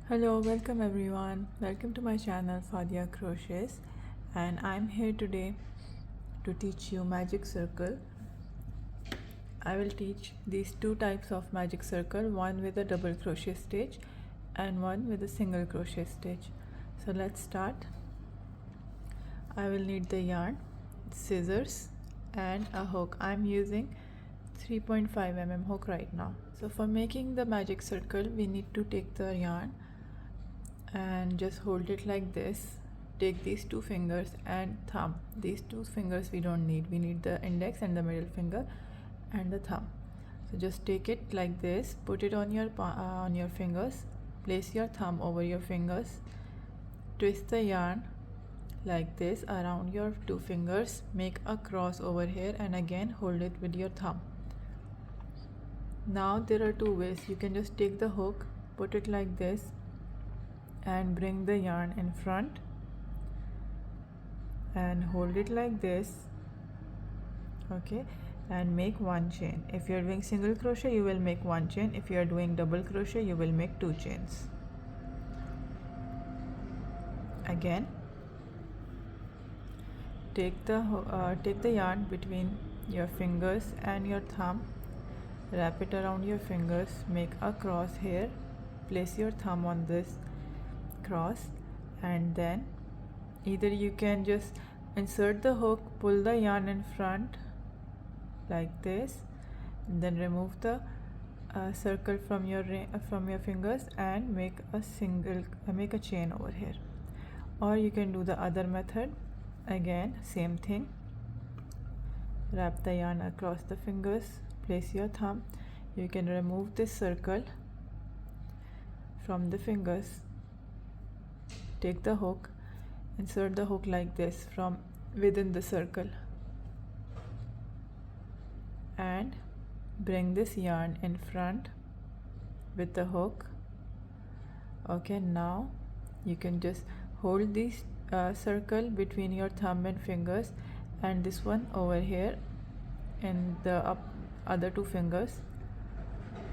Hello, welcome everyone. Welcome to my channel Fadia Crochets, and I'm here today to teach you magic circle. I will teach these two types of magic circle, one with a double crochet stitch and one with a single crochet stitch. So let's start. I will need the yarn, scissors and a hook. I'm using 3.5 mm hook right now. So for making the magic circle, we need to take the yarn and just hold it like this. Take these two fingers and thumb. These two fingers we don't need. We need the index and the middle finger and the thumb. So just take it like this, put it on your fingers, place your thumb over your fingers, twist the yarn like this around your two fingers, make a cross over here and again hold it with your thumb. Now there are two ways. You can just take the hook, put it like this and bring the yarn in front and hold it like this, okay, and make one chain. If you are doing single crochet, you will make one chain. If you are doing double crochet, you will make two chains. Again, take the yarn between your fingers and your thumb, wrap it around your fingers, make a cross here, place your thumb on this cross, and then either you can just insert the hook, pull the yarn in front like this, and then remove the circle from your fingers and make a chain over here. Or you can do the other method. Again, same thing, wrap the yarn across the fingers, place your thumb. You can remove this circle from the fingers, take the hook, insert the hook like this from within the circle and bring this yarn in front with the hook. Okay, now you can just hold this circle between your thumb and fingers and this one over here in the other two fingers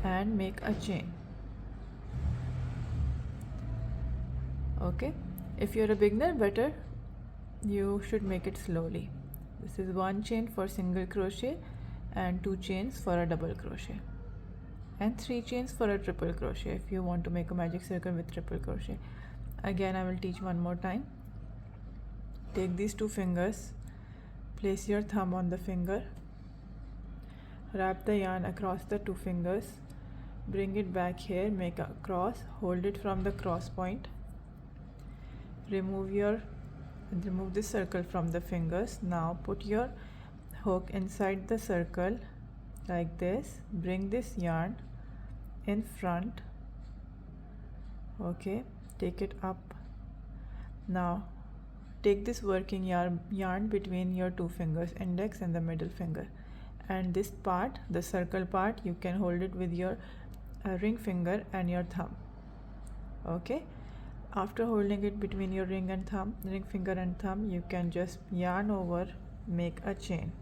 and make a chain. Okay, if you're a beginner, better you should make it slowly. This is one chain for single crochet and two chains for a double crochet and three chains for a triple crochet if you want to make a magic circle with triple crochet. Again, I will teach one more time. Take these two fingers, place your thumb on the finger, wrap the yarn across the two fingers, bring it back here, make a cross, hold it from the cross point, remove this circle from the fingers. Now put your hook inside the circle like this, bring this yarn in front, okay, take it up. Now take this working yarn between your two fingers, index and the middle finger, and this part, the circle part, you can hold it with your ring finger and your thumb. Okay, after holding it between your ring finger and thumb, you can just yarn over, make a chain.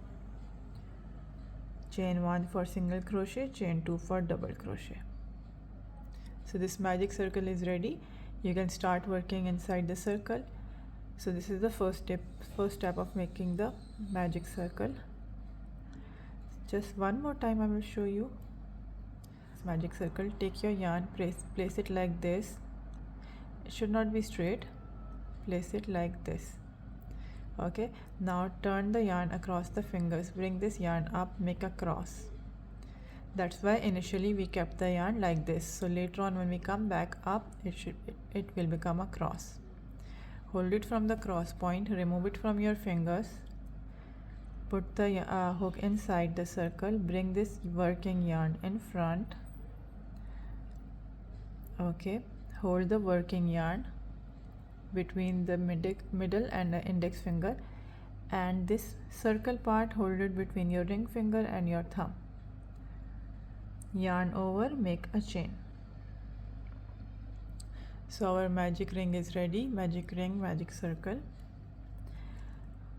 Chain 1 for single crochet, chain 2 for double crochet. So this magic circle is ready. You can start working inside the circle. So this is the first step of making the magic circle. Just one more time I will show you this magic circle. Take your yarn, place it like this. It should not be straight. Place it like this. Okay, now turn the yarn across the fingers, bring this yarn up, make a cross. That's why initially we kept the yarn like this, so later on when we come back up, it will become a cross. Hold it from the cross point, remove it from your fingers, put the hook inside the circle, bring this working yarn in front, okay, hold the working yarn between the middle and the index finger, and this circle part, hold it between your ring finger and your thumb. Yarn over, make a chain. So our magic ring is ready, magic ring, magic circle.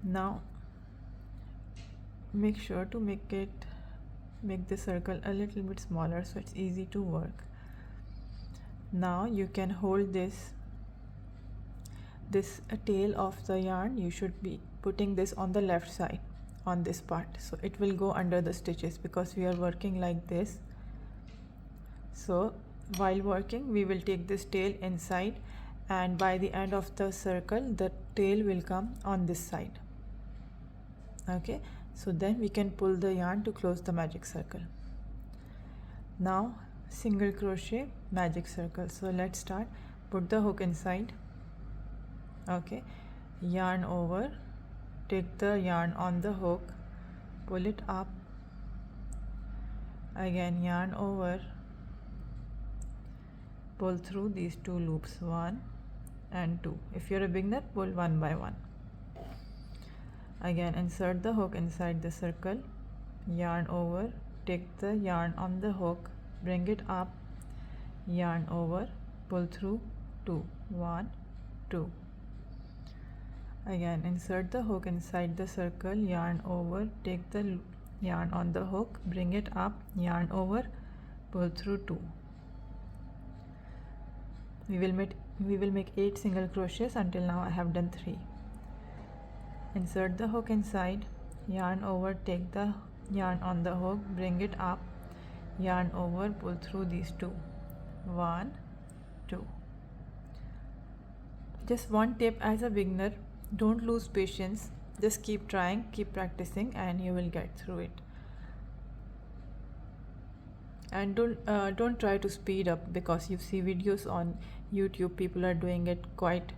Now make sure to make the circle a little bit smaller so it's easy to work. Now you can hold this tail of the yarn. You should be putting this on the left side on this part, so it will go under the stitches because we are working like this. So while working we will take this tail inside, and by the end of the circle the tail will come on this side. Okay, so then we can pull the yarn to close the magic circle. Now single crochet magic circle. So let's start. Put the hook inside. Okay, yarn over, take the yarn on the hook, pull it up, again yarn over, pull through these two loops, 1 and 2. If you're a beginner, pull one by one. Again insert the hook inside the circle, yarn over, take the yarn on the hook, bring it up, yarn over, pull through 2, 1, 2. Again insert the hook inside the circle, yarn over, take the yarn on the hook, bring it up, yarn over, pull through 2. We will make 8 single crochets. Until now I have done 3. Insert the hook inside, yarn over, take the yarn on the hook, bring it up, yarn over, pull through these 2, 1, 2. Just one tip as a beginner, don't lose patience, just keep trying, keep practicing, and you will get through it. And don't try to speed up, because you see videos on YouTube, people are doing it quite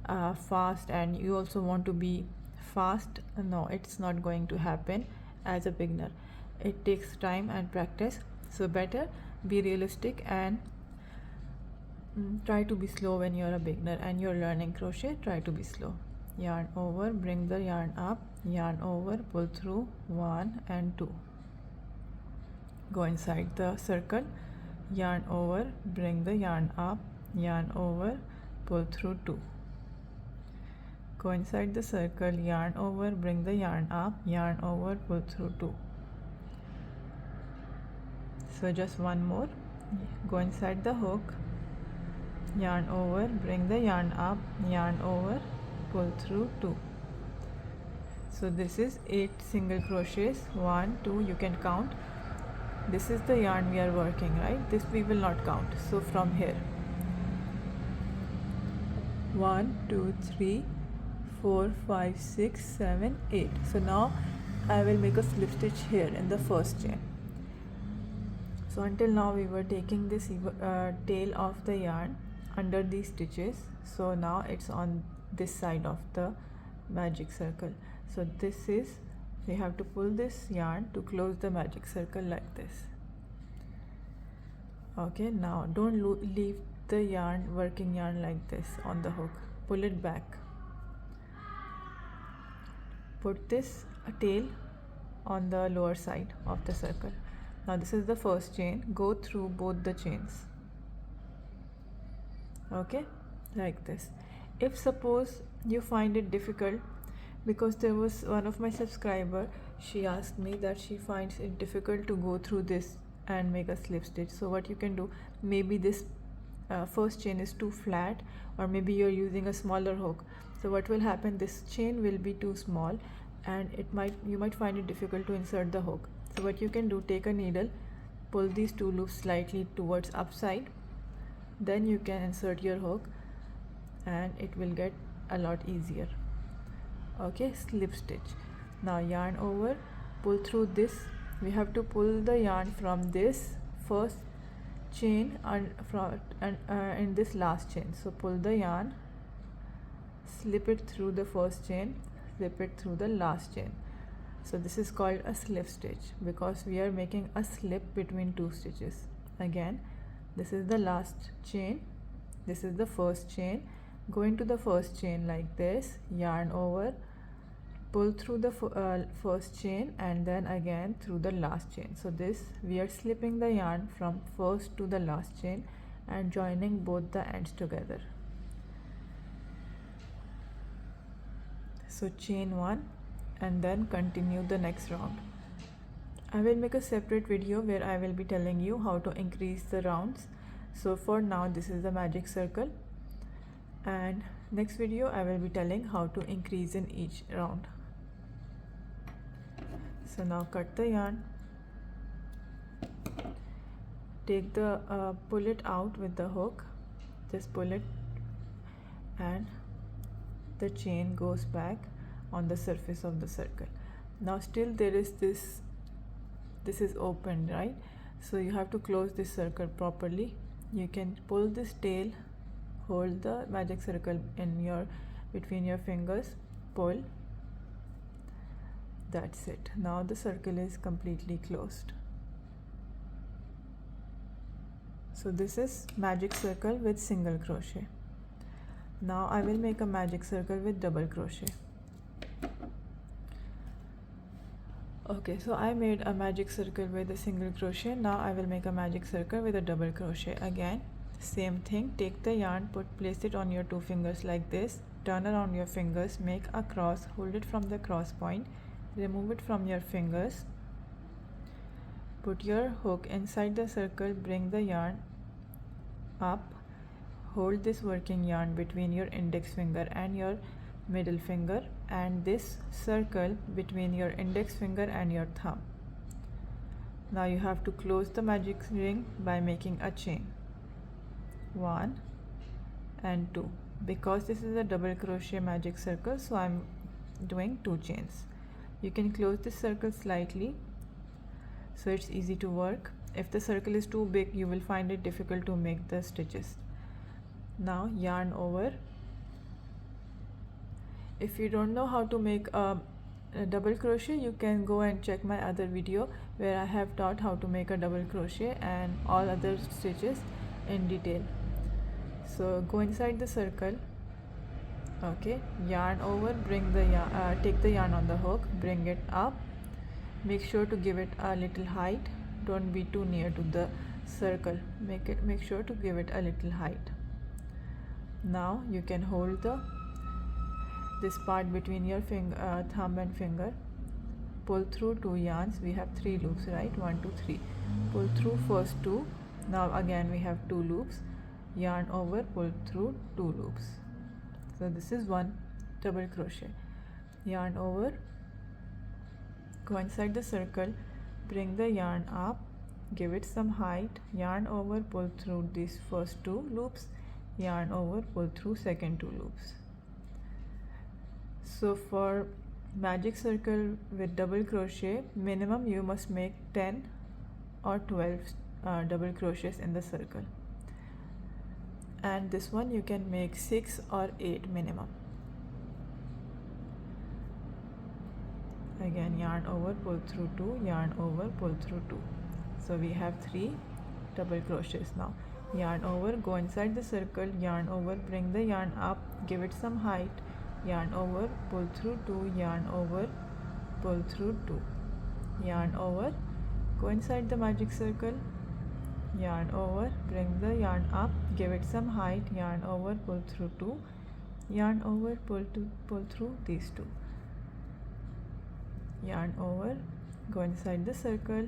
fast, and you also want to be fast. No, it's not going to happen as a beginner. It takes time and practice, so better be realistic and try to be slow when you're a beginner and you're learning crochet. Try to be slow. Yarn over, bring the yarn up, yarn over, pull through 1 and 2. Go inside the circle, yarn over, bring the yarn up, yarn over, pull through 2. Go inside the circle, yarn over, bring the yarn up, yarn over, pull through 2. So just one more. Go inside the hook, yarn over, bring the yarn up, yarn over, pull through 2. So this is 8 single crochets. 1, 2, you can count. This is the yarn we are working, right? This we will not count. So from here, 1, 2, 3, 4, 5, 6, 7, 8. So now I will make a slip stitch here in the first chain. So until now we were taking this tail of the yarn under these stitches. So now it's on this side of the magic circle. So this is, we have to pull this yarn to close the magic circle like this. Okay, now don't leave the yarn, working yarn like this on the hook. Pull it back. Put this tail on the lower side of the circle. Now this is the first chain. Go through both the chains. Okay, like this. If suppose you find it difficult, because there was one of my subscriber, she asked me that she finds it difficult to go through this and make a slip stitch. So what you can do, maybe this first chain is too flat, or maybe you're using a smaller hook. So what will happen, this chain will be too small and you might find it difficult to insert the hook. So what you can do, take a needle, pull these two loops slightly towards upside, then you can insert your hook and it will get a lot easier. Okay, slip stitch. Now yarn over, pull through this. We have to pull the yarn from this first chain and in this last chain. So pull the yarn, slip it through the first chain, slip it through the last chain. So this is called a slip stitch because we are making a slip between two stitches. Again, this is the last chain, this is the first chain. Go into the first chain like this, yarn over, pull through the first chain and then again through the last chain. So this, we are slipping the yarn from first to the last chain and joining both the ends together. So chain 1 and then continue the next round. I will make a separate video where I will be telling you how to increase the rounds. So for now this is the magic circle, and next video I will be telling how to increase in each round. So now cut the yarn, take the pull it out with the hook, just pull it, and the chain goes back on the surface of the circle. Now still there is this is open, right? So you have to close this circle properly. You can pull this tail, hold the magic circle in between your fingers, pull. That's it. Now the circle is completely closed. So this is magic circle with single crochet. Now I will make a magic circle with double crochet. Okay, so I made a magic circle with a single crochet. Now I will make a magic circle with a double crochet. Again, same thing. Take the yarn, place it on your two fingers like this, turn around your fingers, make a cross, hold it from the cross point, remove it from your fingers, put your hook inside the circle, bring the yarn up, hold this working yarn between your index finger and your middle finger, and this circle between your index finger and your thumb. Now you have to close the magic ring by making a chain, 1 and 2. Because this is a double crochet magic circle, so I'm doing 2 chains. You can close this circle slightly so it's easy to work. If the circle is too big, you will find it difficult to make the stitches. Now yarn over. If you don't know how to make a double crochet, you can go and check my other video where I have taught how to make a double crochet and all other stitches in detail. So go inside the circle, okay, yarn over, bring the take the yarn on the hook, bring it up, make sure to give it a little height, don't be too near to the circle, make sure to give it a little height. Now you can hold this part between your thumb and finger, pull through 2 yarns. We have 3 loops, right? 1 2 3. Pull through first 2. Now again we have 2 loops, yarn over, pull through 2 loops. So this is 1 double crochet. Yarn over, go inside the circle, bring the yarn up, give it some height, yarn over, pull through these first 2 loops, yarn over, pull through second 2 loops. So for magic circle with double crochet, minimum you must make 10 or 12 double crochets in the circle, and this one you can make 6 or 8 minimum. Again, yarn over, pull through 2, yarn over, pull through 2. So we have 3 double crochets now. Yarn over, go inside the circle, yarn over, bring the yarn up, give it some height, yarn over, pull through 2, yarn over, pull through 2, yarn over, go inside the magic circle, yarn over, bring the yarn up, give it some height, yarn over, pull through 2, yarn over, pull through these 2, yarn over, go inside the circle,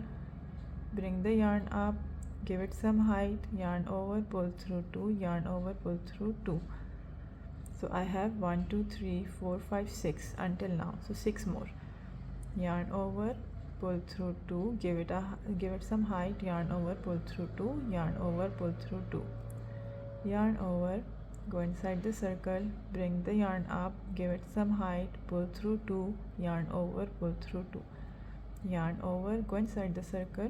bring the yarn up, give it some height, yarn over, pull through 2, yarn over, pull through 2. So I have 1 2 3 4 5 6 until now, so 6 more. Yarn over, pull through 2, give it some height, yarn over, pull through 2, yarn over, pull through 2, yarn over, go inside the circle, bring the yarn up, give it some height, pull through 2, yarn over, pull through 2, yarn over, go inside the circle,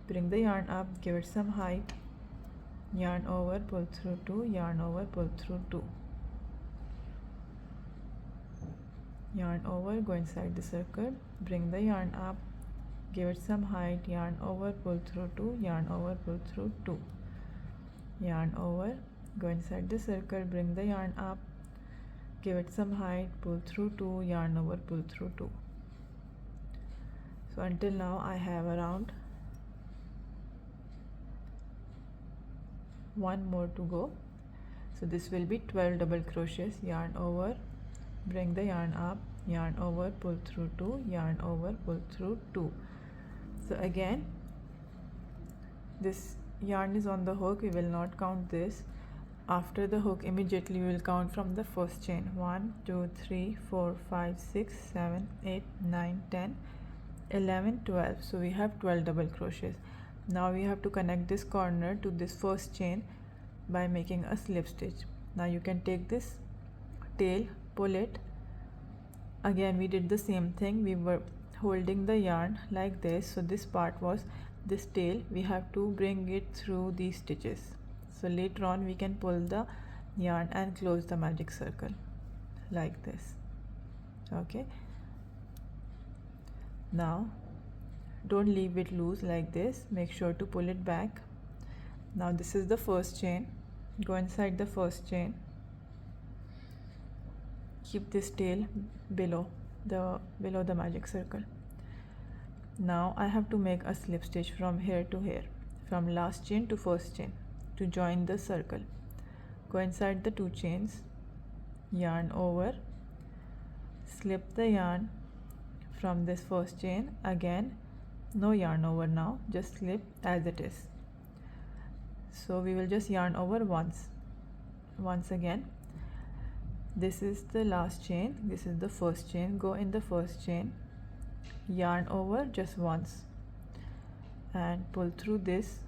bring the yarn up, give it some height, yarn over, pull through 2, yarn over, pull through 2, yarn over, go inside the circle, bring the yarn up, give it some height, yarn over, pull through 2, yarn over, pull through 2, yarn over, go inside the circle, bring the yarn up, give it some height, pull through 2, yarn over, pull through 2. So until now I have around 1 more to go. So this will be 12 double crochets. Yarn over, bring the yarn up, yarn over, pull through 2, yarn over, pull through 2. So again this yarn is on the hook, we will not count this. After the hook, immediately we will count from the first chain. 1 2 3 4 5 6 7 8 9 10 11 12. So we have 12 double crochets. Now we have to connect this corner to this first chain by making a slip stitch. Now you can take this tail, pull it. Again we did the same thing, we were holding the yarn like this, so this part was this tail, we have to bring it through these stitches. So later on we can pull the yarn and close the magic circle like this. Okay, now don't leave it loose like this, make sure to pull it back. Now this is the first chain, go inside the first chain, keep this tail below the magic circle. Now I have to make a slip stitch from here to here, from last chain to first chain to join the circle. Go inside the 2 chains, yarn over, slip the yarn from this first chain. Again no yarn over now, just slip as it is. So we will just yarn over once again. This is the last chain, this is the first chain, go in the first chain, yarn over just once and pull through this,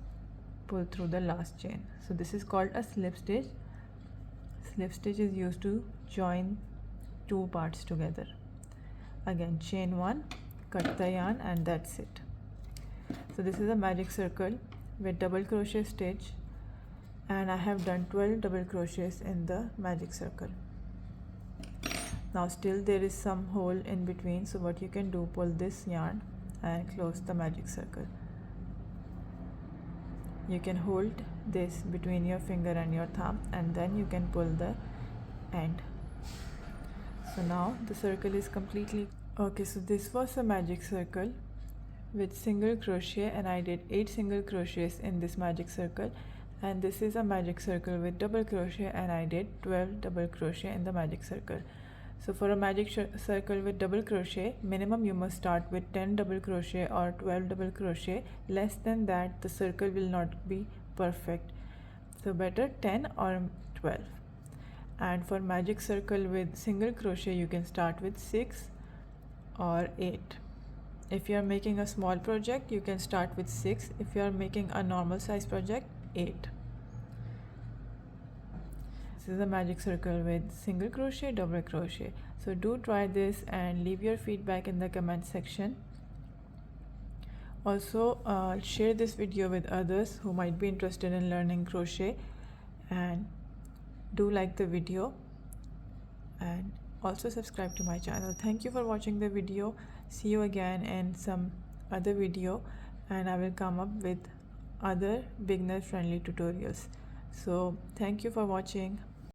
pull through the last chain. So this is called a slip stitch. Slip stitch is used to join 2 parts together. Again chain 1, cut the yarn, and that's it. So this is a magic circle with double crochet stitch, and I have done 12 double crochets in the magic circle. Now still there is some hole in between, so what you can do, pull this yarn and close the magic circle. You can hold this between your finger and your thumb, and then you can pull the end. So now the circle is completely okay. So this was a magic circle with single crochet, and I did 8 single crochets in this magic circle. And this is a magic circle with double crochet, and I did 12 double crochet in the magic circle. So for a magic circle with double crochet, minimum you must start with 10 double crochet or 12 double crochet. Less than that the circle will not be perfect, so better 10 or 12. And for magic circle with single crochet, you can start with 6 or 8. If you are making a small project, you can start with 6. If you are making a normal size project, 8. This is a magic circle with single crochet, double crochet. So do try this and leave your feedback in the comment section. Also share this video with others who might be interested in learning crochet, and do like the video and also subscribe to my channel. Thank you for watching the video. See you again in some other video, and I will come up with other beginner friendly tutorials. So thank you for watching.